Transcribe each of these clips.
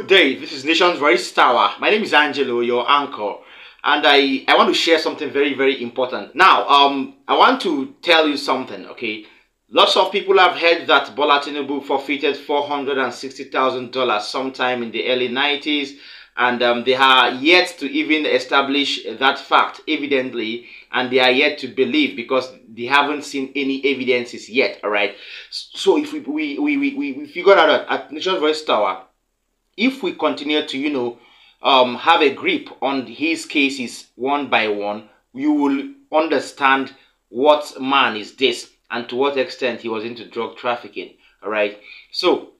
day, this is Nation's Voice Tower. My name is Angelo, your anchor, and I want to share something very important. Now, I want to tell you something, okay? Lots of people have heard that Bola Tinibu forfeited $460,000 sometime in the early 90s, and they are yet to even establish that fact, evidently, and they are yet to believe because they haven't seen any evidences yet, all right? So if we figured out at Nation's Voice Tower, if we continue to, have a grip on his cases one by one, you will understand what man is this and to what extent he was into drug trafficking. All right. So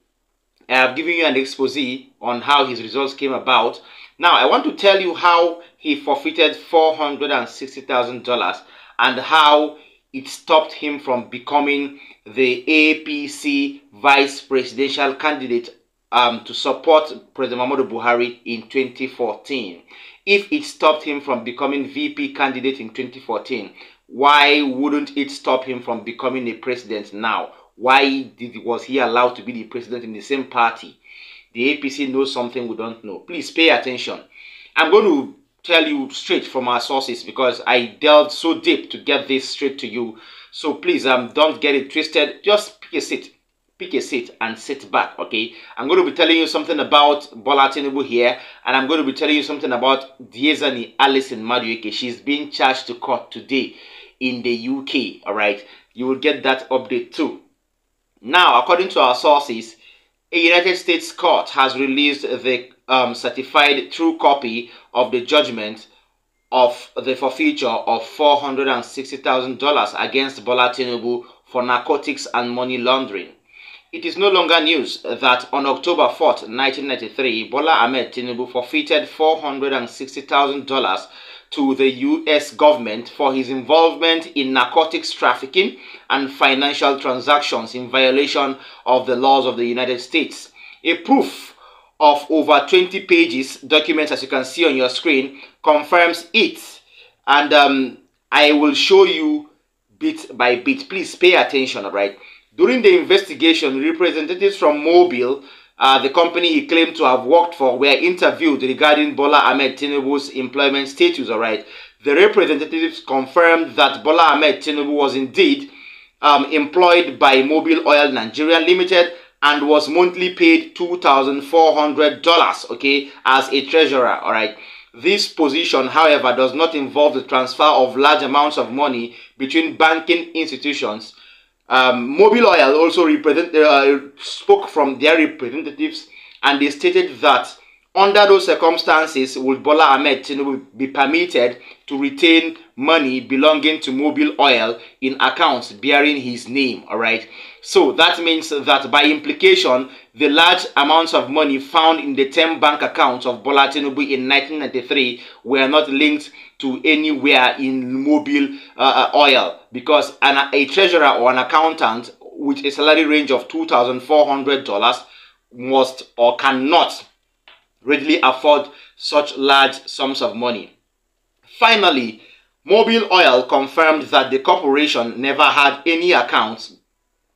I have given you an expose on how his results came about. Now I want to tell you how he forfeited $460,000 and how it stopped him from becoming the APC vice presidential candidate to support President Muhammadu Buhari in 2014. If it stopped him from becoming VP candidate in 2014, why wouldn't it stop him from becoming a president now? Why was he allowed to be the president in the same party? The APC knows something we don't know. Please pay attention. I'm going to tell you straight from our sources because I delved so deep to get this straight to you. So please don't get it twisted. Just pick a seat. Pick a seat and sit back, okay? I'm going to be telling you something about Bola Tinibu here, and I'm going to be telling you something about Diezani Alison Madueke. She's being charged to court today in the UK, all right? You will get that update too. Now, according to our sources, a United States court has released the certified true copy of the judgment of the forfeiture of $460,000 against Bola Tinibu for narcotics and money laundering. It is no longer news that on October 4th, 1993, Bola Ahmed Tinibu forfeited $460,000 to the U.S. government for his involvement in narcotics trafficking and financial transactions in violation of the laws of the United States. A proof of over 20 pages document, as you can see on your screen, confirms it. And I will show you bit by bit. Please pay attention, all right? During the investigation, representatives from Mobile, the company he claimed to have worked for, were interviewed regarding Bola Ahmed Tinubu's employment status, all right? The representatives confirmed that Bola Ahmed Tinubu was indeed employed by Mobile Oil Nigeria Limited and was monthly paid $2,400, okay, as a treasurer, all right? This position, however, does not involve the transfer of large amounts of money between banking institutions. Mobile Oil also spoke from their representatives, and they stated that under those circumstances would Bola Ahmed Tinubu be permitted to retain money belonging to Mobile Oil in accounts bearing his name, all right? So that means that by implication, the large amounts of money found in the 10 bank accounts of Bola Tinubu in 1993 were not linked to anywhere in Mobile Oil, because a treasurer or an accountant with a salary range of $2,400 must or cannot readily afford such large sums of money. Finally, Mobile Oil confirmed that the corporation never had any accounts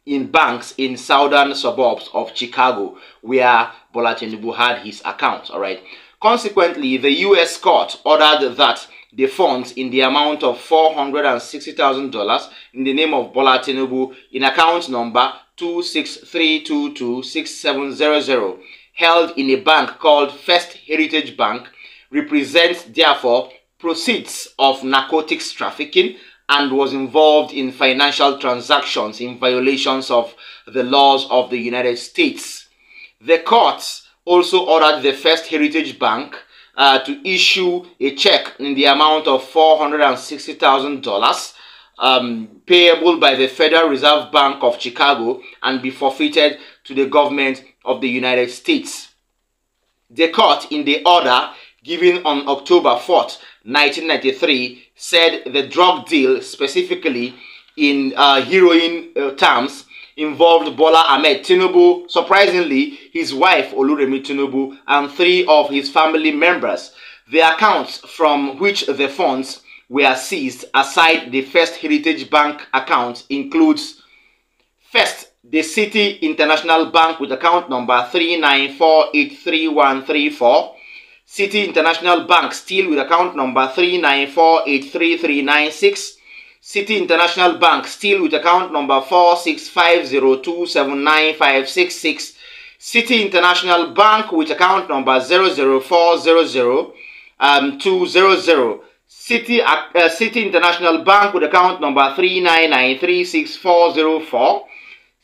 in banks in southern suburbs of Chicago where Bola Tinubu had his accounts, all right? Consequently, the U.S. court ordered that the funds in the amount of $460,000 in the name of Bola Tinubu in account number 263226700 held in a bank called First Heritage Bank represents therefore proceeds of narcotics trafficking and was involved in financial transactions in violations of the laws of the United States. The courts also ordered the First Heritage Bank to issue a check in the amount of $460,000 payable by the Federal Reserve Bank of Chicago and be forfeited to the government of the United States. The court, in the order given on October 4th, 1993, said the drug deal, specifically in heroin terms, involved Bola Ahmed Tinubu, surprisingly, his wife Oluremi Tinubu, and 3 of his family members. The accounts from which the funds were seized, aside the First Heritage Bank account, includes: first, the City International Bank with account number 394833134. City International Bank still with account number 394833396. City International Bank still with account number 4650279566. City International Bank with account number 00400 City International Bank with account number 399366404.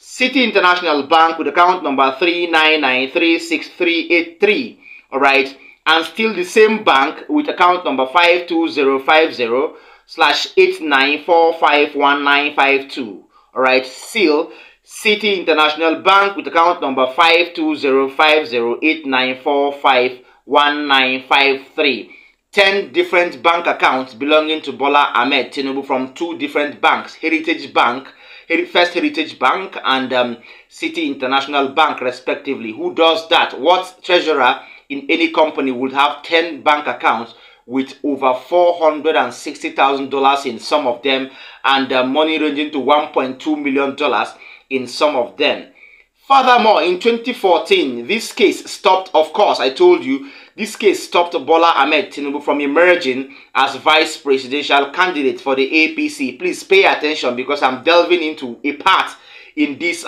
City International Bank with account number 399366383. All right, and still the same bank with account number 52050/89451952. All right, still City International Bank with account number 52050/89451953. 10 different bank accounts belonging to Bola Ahmed Tinibu from 2 different banks, Heritage Bank, First Heritage Bank and City International Bank respectively. Who does that? What treasurer in any company would have 10 bank accounts with over $460,000 in some of them and money ranging to $1.2 million in some of them? Furthermore, in 2014, this case stopped, of course, I told you, this case stopped Bola Ahmed Tinibu from emerging as vice presidential candidate for the APC. Please pay attention because I'm delving into a part in this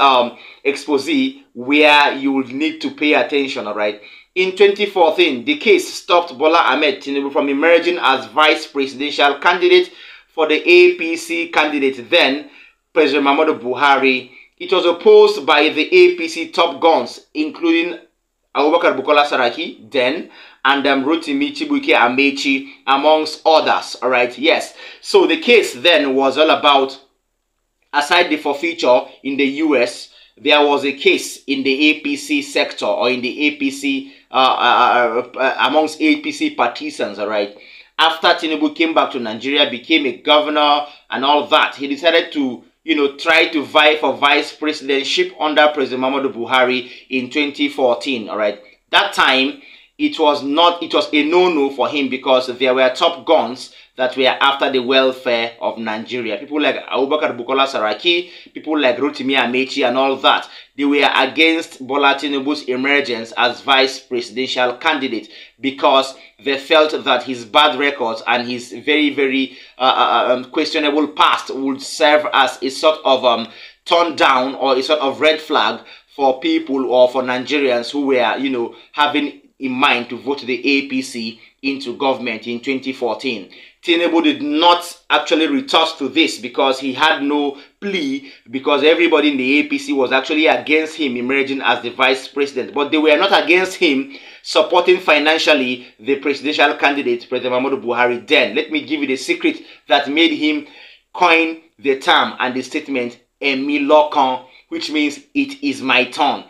expose where you will need to pay attention, all right? In 2014, the case stopped Bola Ahmed Tinibu from emerging as vice presidential candidate for the APC candidate then, President Muhammadu Buhari. It was opposed by the APC top guns, including Abubakar Bukola Saraki then, and Rotimi Chibuike Amechi, amongst others. All right, yes. So the case then was all about, aside the forfeiture in the US, there was a case in the APC sector or in the APC, amongst APC partisans, all right. After Tinibu came back to Nigeria, became a governor and all that, he decided to, try to vie for vice presidentship under President Muhammadu Buhari in 2014, all right. That time, it was a no-no for him because there were top guns that were after the welfare of Nigeria. People like Abubakar Bukola Saraki, people like Rotimi Amechi and all that. They were against Bola Tinubu's emergence as vice presidential candidate because they felt that his bad records and his very, very questionable past would serve as a sort of turn down or a sort of red flag for people or for Nigerians who were, having in mind to vote the APC into government in 2014. Tinibu did not actually retort to this because he had no plea, because everybody in the APC was actually against him emerging as the vice president. But they were not against him supporting financially the presidential candidate, President Muhammadu Buhari then. Let me give you the secret that made him coin the term and the statement, "Emi Lokan," which means it is my turn.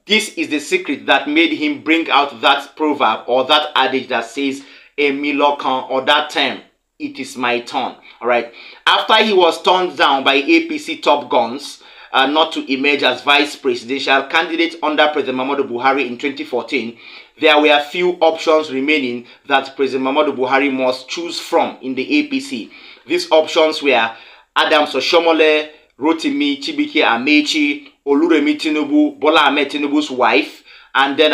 This is the secret that made him bring out that proverb or that adage that says, "Emi Lokan," or that term, "it is my turn." All right. After he was turned down by APC top guns not to emerge as vice presidential candidate under President Muhammadu Buhari in 2014, there were a few options remaining that President Muhammadu Buhari must choose from in the APC. These options were Adams Oshomole, Rotimi Chibuike Amechi, Oluremi Tinibu, Bola Ahmed Tinubu's wife, and then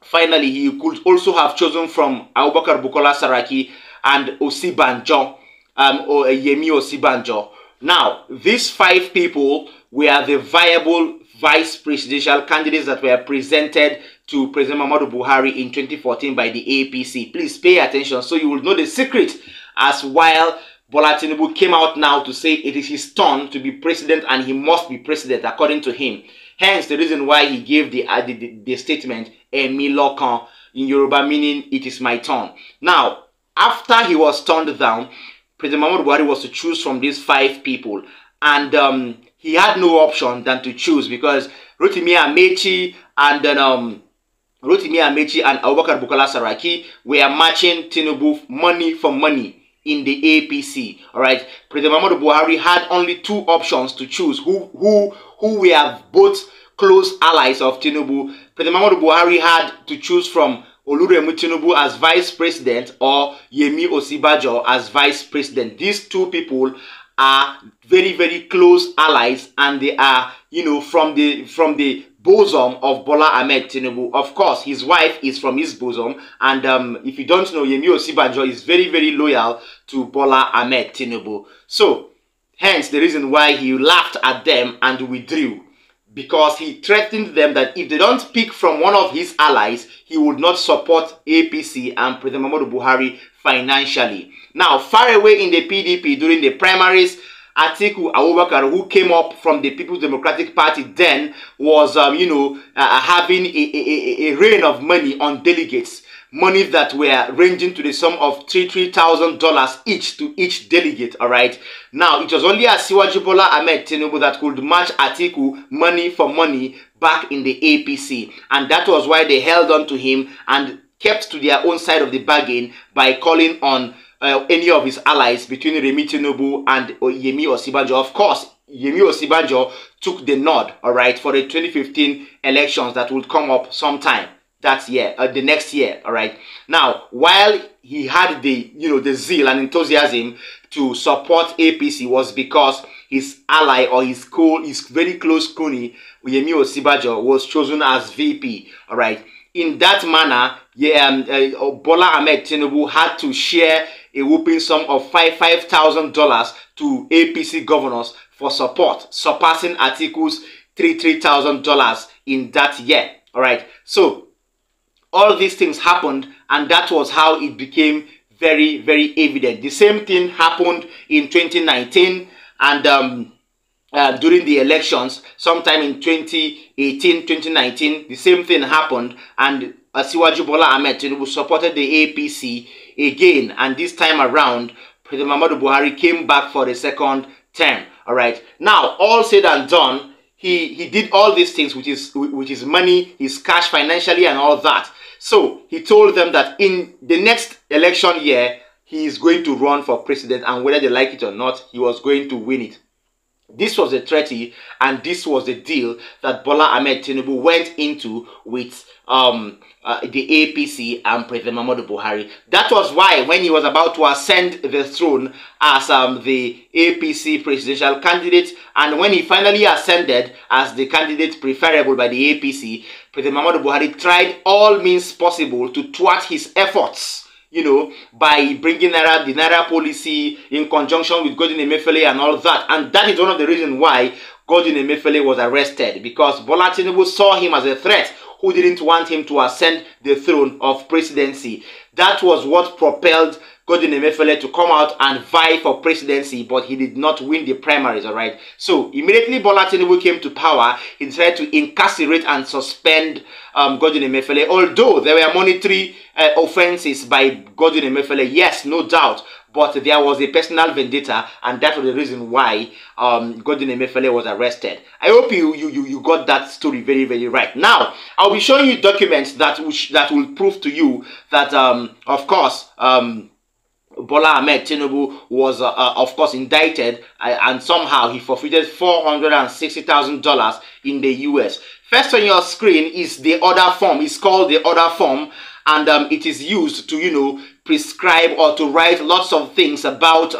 finally he could also have chosen from Abubakar Bukola Saraki and Osibanjo, or Yemi Osibanjo. Now, these 5 people were the viable vice presidential candidates that were presented to President Muhammadu Buhari in 2014 by the APC. Please pay attention so you will know the secret, as while Bola Tinubu came out now to say it is his turn to be president and he must be president according to him. Hence the reason why he gave the statement, "Emi Lokan," in Yoruba, meaning it is my turn. Now, after he was turned down, President Muhammadu Buhari was to choose from these 5 people, and he had no option than to choose because Rotimi Amechi and Abubakar Bukola Saraki were matching Tinubu money for money in the APC. All right, President Muhammadu Buhari had only 2 options to choose who were both close allies of Tinubu. President Muhammadu Buhari had to choose from Oluremi Tinibu as vice president or Yemi Osibanjo as vice president. These 2 people are very, very close allies, and they are, you know, from the bosom of Bola Ahmed Tinibu. Of course, his wife is from his bosom, and if you don't know, Yemi Osinbajo is very, very loyal to Bola Ahmed Tinibu. So, hence the reason why he laughed at them and withdrew, because he threatened them that if they don't pick from one of his allies, he would not support APC and President Muhammadu Buhari financially. Now, far away in the PDP during the primaries, Atiku Abubakar, who came up from the People's Democratic Party then, was, having a rain of money on delegates. Money that were ranging to the sum of $3,000 each to each delegate, all right? Now, it was only Asiwaju Bola Ahmed Tinubu that could match Atiku money for money back in the APC. And that was why they held on to him and kept to their own side of the bargain by calling on any of his allies between Remi Tinubu and Yemi Osinbajo. Of course, Yemi Osinbajo took the nod, all right, for the 2015 elections that would come up sometime that year, the next year, all right. Now, while he had the, the zeal and enthusiasm to support APC, was because his ally or his very close crony, Yemi Osinbajo, was chosen as VP, all right. In that manner, Bola Ahmed Tinubu had to share a whooping sum of $5,000 to APC governors for support, surpassing Atiku's $3,000 in that year. All right. So all these things happened, and that was how it became very, very evident. The same thing happened in 2019, and during the elections, sometime in 2018, 2019, the same thing happened, and Asiwaju Bola Ahmed Tinubu supported the APC again, and this time around, President Muhammadu Buhari came back for the second term. All right. Now, all said and done, he did all these things with his money, his cash, financially, and all that. So he told them that in the next election year, he is going to run for president, and whether they like it or not, he was going to win it. This was the treaty, and this was the deal that Bola Ahmed Tinubu went into with the APC and President Muhammadu Buhari. That was why when he was about to ascend the throne as the APC presidential candidate, and when he finally ascended as the candidate preferable by the APC, President Muhammadu Buhari tried all means possible to thwart his efforts, by bringing the Naira policy in conjunction with Godwin Emefiele and all that. And that is one of the reasons why Godwin Emefiele was arrested, because Bola Tinubu saw him as a threat who didn't want him to ascend the throne of presidency. That was what propelled Godwin Emefiele to come out and vie for presidency, but he did not win the primaries, all right? So immediately Bola Tinubu came to power, he decided to incarcerate and suspend Godwin Emefiele, although there were monetary offenses by Godwin Emefiele, yes, no doubt, but there was a personal vendetta, and that was the reason why Godwin Emefiele was arrested. I hope you got that story very, very right. Now, I'll be showing you documents that will prove to you that, of course, Bola Ahmed Tinubu was, of course, indicted, and somehow he forfeited $460,000 in the US. First on your screen is the order form. It's called the order form, and it is used to, prescribe or to write lots of things about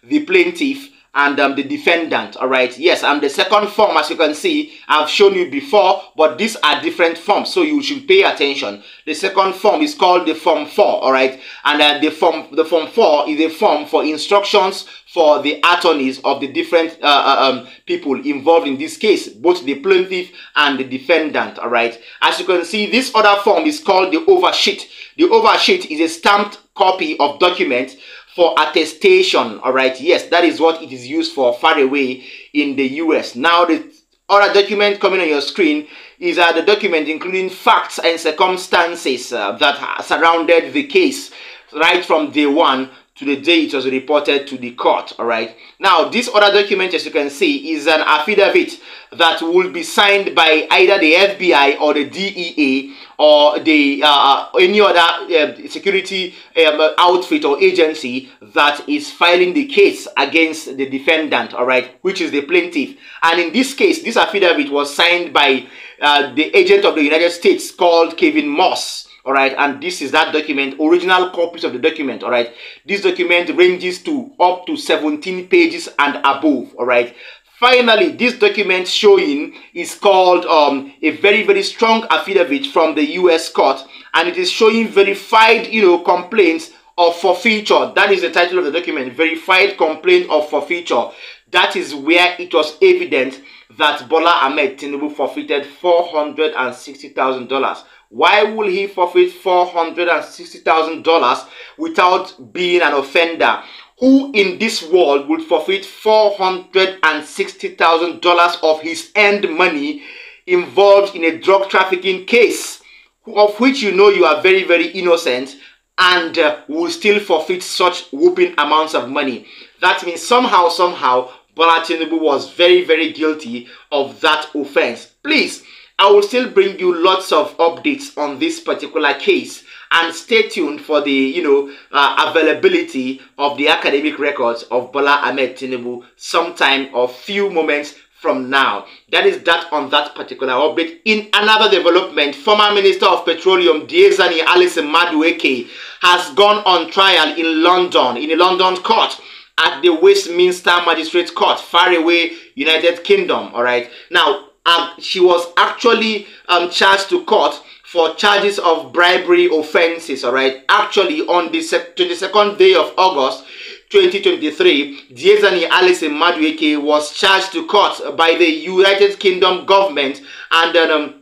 the plaintiff and the defendant. All right, yes, and the second form, as you can see, I've shown you before, but these are different forms, so you should pay attention. The second form is called the form 4, all right, and the form 4 is a form for instructions for the attorneys of the different people involved in this case, both the plaintiff and the defendant. All right, as you can see, this other form is called the oversheet. The oversheet is a stamped copy of document for attestation. All right, yes, that is what it is used for far away in the US. Now, the other document coming on your screen is the document including facts and circumstances that surrounded the case right from day one to the day it was reported to the court. All right, now this other document, as you can see, is an affidavit that will be signed by either the FBI or the DEA or the any other security outfit or agency that is filing the case against the defendant, all right, which is the plaintiff. And in this case, this affidavit was signed by the agent of the United States called Kevin Moss. all right, and this is that document, original copies of the document, all right. This document ranges to up to 17 pages and above, all right. Finally, this document showing is called a very, very strong affidavit from the U.S. court, and it is showing verified, complaints of forfeiture. That is the title of the document, verified complaint of forfeiture. That is where it was evident that Bola Ahmed Tinibu forfeited $460,000. Why will he forfeit $460,000 without being an offender? Who in this world would forfeit $460,000 of his earned money involved in a drug trafficking case, of which you are very, very innocent, and will still forfeit such whooping amounts of money? That means somehow, Bola Tinibu was very, very guilty of that offense. Please, I will still bring you lots of updates on this particular case, and stay tuned for the availability of the academic records of Bola Ahmed Tinibu sometime or few moments from now. That is that on that particular update. In another development, former Minister of Petroleum Diezani Alison Madueke has gone on trial in London, in a London court, at the Westminster Magistrates Court, far away United Kingdom. All right. Now, she was actually charged to court for charges of bribery offenses. All right. Actually, on the 22nd day of August 2023, Diezani Alison Madueke was charged to court by the United Kingdom government, and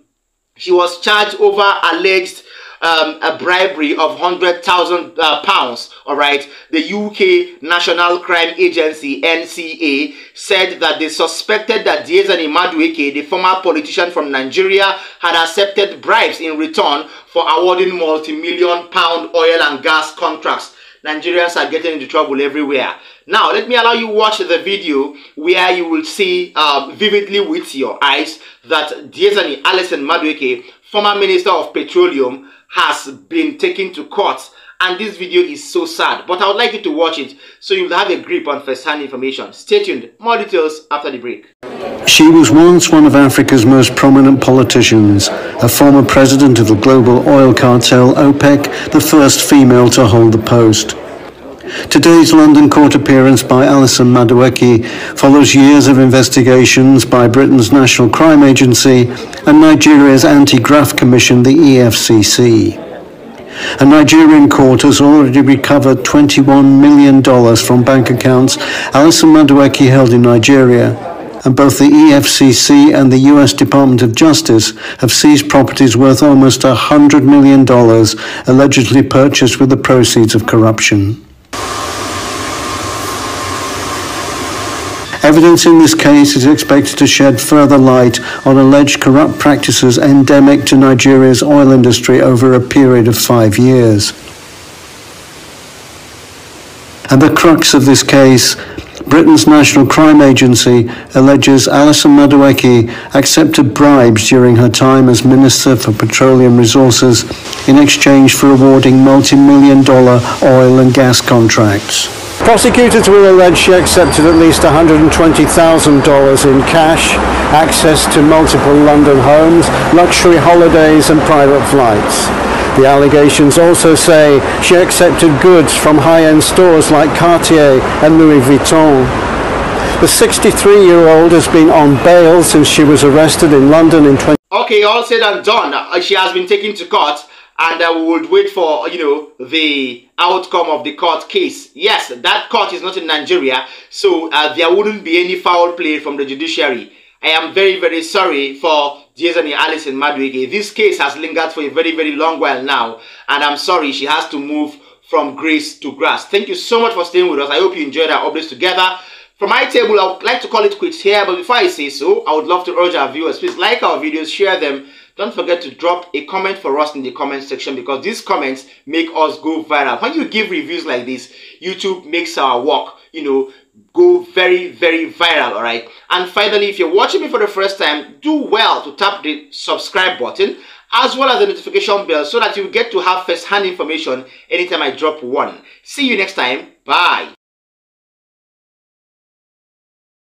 she was charged over alleged a bribery of £100,000. All right. The UK National Crime Agency (NCA) said that they suspected that Diezani Madueke, the former politician from Nigeria, had accepted bribes in return for awarding multi-million-pound oil and gas contracts. Nigerians are getting into trouble everywhere. Now, let me allow you watch the video where you will see vividly with your eyes that Diezani Alison Madueke, former Minister of Petroleum, has been taken to court. And this video is so sad, but I would like you to watch it so you'll have a grip on first-hand information. Stay tuned. More details after the break. She was once one of Africa's most prominent politicians, a former president of the global oil cartel OPEC, the first female to hold the post. Today's London court appearance by Alison Madueke follows years of investigations by Britain's National Crime Agency and Nigeria's Anti-Graft Commission, the EFCC. A Nigerian court has already recovered $21 million from bank accounts Alison Madueke held in Nigeria, and both the EFCC and the US Department of Justice have seized properties worth almost $100 million, allegedly purchased with the proceeds of corruption. Evidence in this case is expected to shed further light on alleged corrupt practices endemic to Nigeria's oil industry over a period of 5 years. At the crux of this case, Britain's National Crime Agency alleges Alison Madueke accepted bribes during her time as Minister for Petroleum Resources in exchange for awarding multi-million-dollar oil and gas contracts. Prosecutors will allege she accepted at least $120,000 in cash, access to multiple London homes, luxury holidays and private flights. The allegations also say she accepted goods from high-end stores like Cartier and Louis Vuitton. The 63-year-old has been on bail since she was arrested in London in Okay, all said and done. She has been taken to court, and we would wait for, the outcome of the court case. Yes, that court is not in Nigeria, so there wouldn't be any foul play from the judiciary. I am very, very sorry for Diezani Alison Madueke. This case has lingered for a very, very long while now, and I'm sorry she has to move from grace to grass. Thank you so much for staying with us. I hope you enjoyed our updates together. From my table, I would like to call it quits here, but before I say so, I would love to urge our viewers, please like our videos, share them. Don't forget to drop a comment for us in the comment section, because these comments make us go viral. When you give reviews like this, YouTube makes our work, go very, very viral, all right? And finally, if you're watching me for the first time, do well to tap the subscribe button as well as the notification bell so that you get to have first-hand information anytime I drop one. See you next time. Bye.